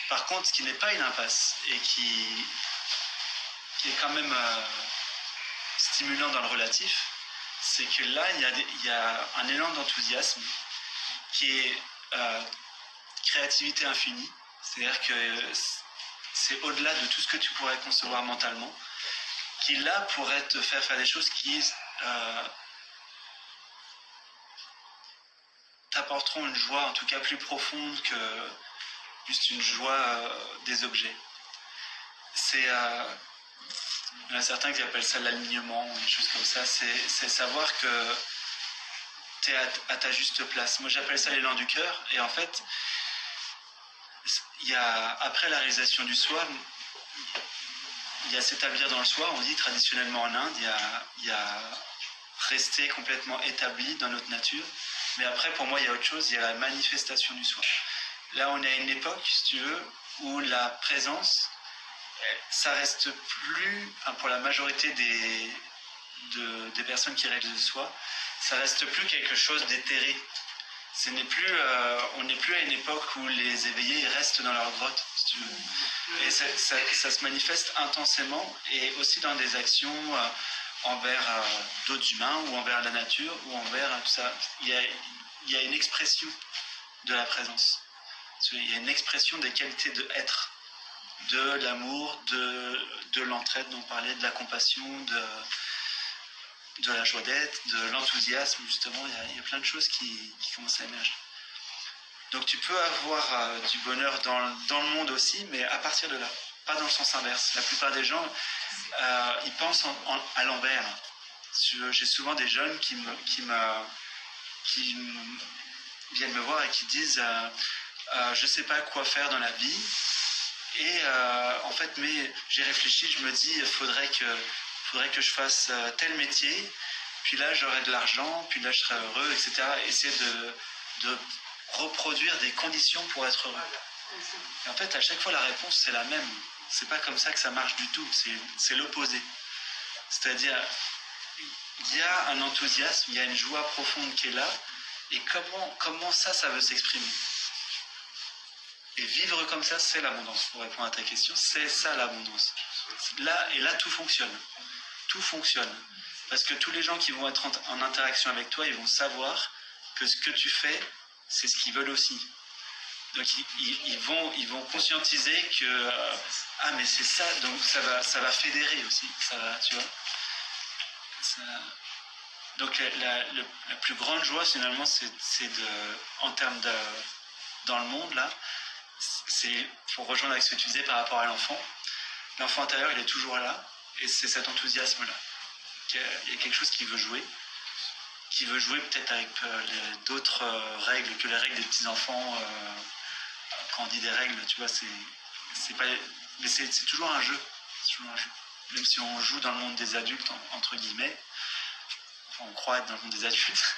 Par contre, ce qui n'est pas une impasse et qui est quand même stimulant dans le relatif, c'est que là, il y a un élan d'enthousiasme qui est créativité infinie. C'est-à-dire que c'est au-delà de tout ce que tu pourrais concevoir mentalement, qui là pourrait te faire des choses qui t'apporteront une joie en tout cas plus profonde que juste une joie des objets. Il y en a certains qui appellent ça l'alignement, des choses comme ça. C'est savoir que tu es à ta juste place. Moi j'appelle ça l'élan du cœur. Et en fait, après la réalisation du soi, il y a s'établir dans le soi. On dit traditionnellement en Inde, il y a rester complètement établi dans notre nature. Mais après, pour moi, il y a autre chose, il y a la manifestation du soi. Là, on est à une époque, si tu veux, où la présence, ça reste plus, pour la majorité des personnes qui réalisent le soi, ça reste plus quelque chose d'éthéré. On n'est plus à une époque où les éveillés restent dans leur grotte, si tu veux. Et ça se manifeste intensément et aussi dans des actions envers d'autres humains ou envers la nature ou envers tout ça. Il y a une expression de la présence. Il y a une expression des qualités de être, de l'amour, de l'entraide dont on parlait, de la compassion, de la joie d'être, de l'enthousiasme, justement. Il y a plein de choses qui commencent à émerger. Donc tu peux avoir du bonheur dans le monde aussi, mais à partir de là, pas dans le sens inverse. La plupart des gens, ils pensent à l'envers. J'ai souvent des jeunes qui viennent me voir et qui disent je sais pas quoi faire dans la vie et en fait mais j'ai réfléchi, je me dis il faudrait que je fasse tel métier, puis là j'aurai de l'argent, puis là je serai heureux, etc. Essayer de reproduire des conditions pour être heureux. Et en fait à chaque fois la réponse c'est la même. C'est pas comme ça que ça marche du tout, c'est l'opposé. C'est-à-dire il y a un enthousiasme, il y a une joie profonde qui est là, et comment ça veut s'exprimer. Et vivre comme ça, c'est l'abondance. Pour répondre à ta question, c'est ça l'abondance. Là, tout fonctionne. Tout fonctionne. Parce que tous les gens qui vont être en interaction avec toi, ils vont savoir que ce que tu fais, c'est ce qu'ils veulent aussi. Donc ils vont conscientiser que mais c'est ça, donc ça va fédérer aussi. Ça va, tu vois. Donc la plus grande joie finalement, c'est en termes dans le monde là. C'est pour rejoindre avec ce que tu disais par rapport à l'enfant. L'enfant intérieur, il est toujours là, et c'est cet enthousiasme-là. Il y a quelque chose qui veut jouer peut-être avec d'autres règles que les règles des petits-enfants. Quand on dit des règles, tu vois, c'est pas... Mais c'est toujours un jeu. C'est toujours un jeu. Même si on joue dans le monde des adultes, entre guillemets, enfin, on croit être dans le monde des adultes,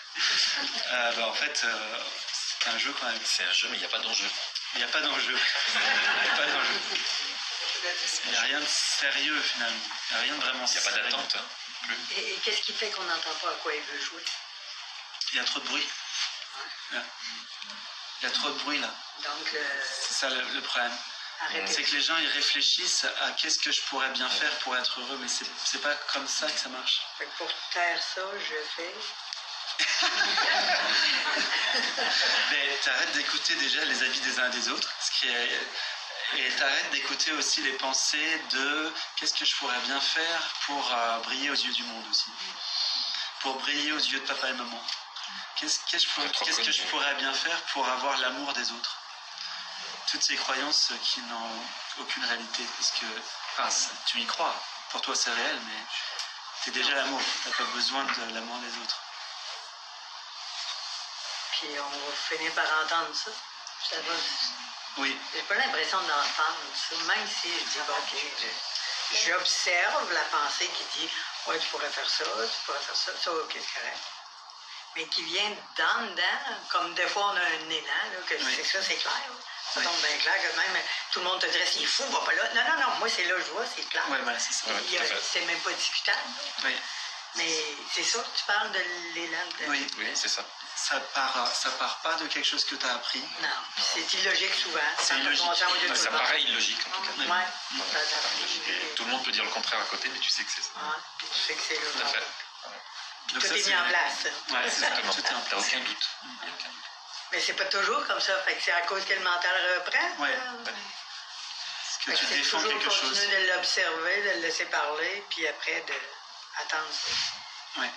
en fait, c'est un jeu quand même. C'est un jeu, mais il n'y a pas d'enjeu. Il n'y a pas d'enjeu. Il n'y a rien de sérieux finalement. Il n'y a rien de vraiment sérieux. Il n'y a pas d'attente. Et qu'est-ce qui fait qu'on n'entend pas à quoi il veut jouer? Il y a trop de bruit. Il y a trop de bruit là. Donc c'est ça le problème. C'est que les gens ils réfléchissent à qu'est-ce que je pourrais bien faire pour être heureux, mais c'est pas comme ça que ça marche. Fait que pour taire ça, je fais... Mais t'arrêtes d'écouter déjà les avis des uns et des autres, et t'arrêtes d'écouter aussi les pensées de qu'est-ce que je pourrais bien faire pour briller aux yeux du monde aussi, pour briller aux yeux de papa et maman. Qu'est-ce que je pourrais bien faire pour avoir l'amour des autres. Toutes ces croyances qui n'ont aucune réalité, parce que tu y crois, pour toi c'est réel, mais t'es déjà l'amour, t'as pas besoin de l'amour des autres. Puis on va finir par entendre ça. Ça va. Oui. J'ai pas l'impression d'entendre ça, même si je dis ok, j'observe la pensée qui dit ouais, tu pourrais faire ça, ça ok, c'est correct. Mais qui vient dedans, comme des fois on a un élan, là, que oui. C'est clair. Là. Ça tombe bien clair que même tout le monde te dirait s'il est fou, va pas là. Non, moi c'est là que je vois, c'est clair. Oui, voilà, c'est ça. C'est même pas discutable. Oui. Mais c'est ça, tu parles de l'élan de... Oui, c'est ça. ça part pas de quelque chose que tu as appris. Non, puis c'est illogique souvent. C'est illogique. Ça paraît illogique en tout cas. Ouais. Et tout le monde peut dire le contraire à côté, mais tu sais que c'est ça. Ouais, puis tu sais que c'est Tout à là. fait. Donc Tout ça, est mis en place. Ouais, c'est ça, Exactement. tout est en T'as place. aucun doute. Mais c'est pas toujours comme ça. Fait que c'est à cause que le mental reprend. Ouais. Fait Que tu c'est défends toujours quelque chose. continuer de l'observer, de le laisser parler, puis après d'attendre. Ouais.